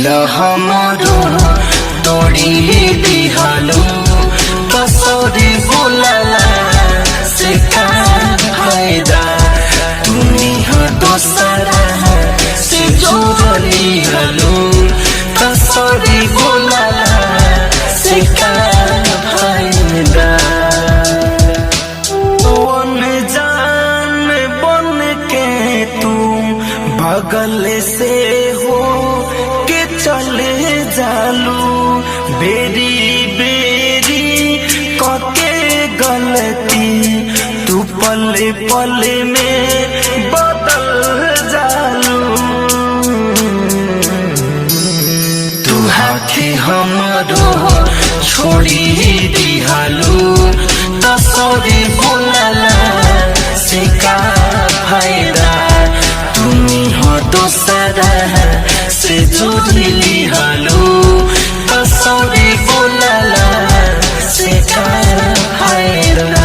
दिल हमारो तोड़ी दिहलू कसौरी बोलला से का फायदा तुनी हो दोसरा से जोड़ली हलू कसौरी बोलला से का फायदा बगल से हो के चले जालू बेरी बेरी कके गलती तू पले पले में बदल जालू तू हाथी हमरो छोड़ी दिहलू कसौरी बोलला से का फायदा दोसरा से जोड़ली हलू कसौरी बोलला से का फायदा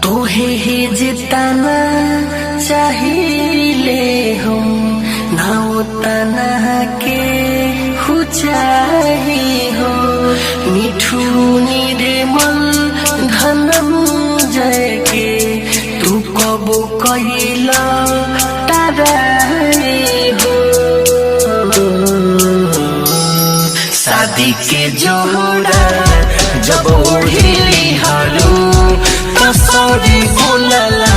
तोहे ही जितना चाहिए हो ना उतना के हो चाहिए हो मिठू निर्मल धनम जय के तू कब कहिला ताराए हो शादी के जोड़ा जब ओढ़ी हलू कसौरी बोलला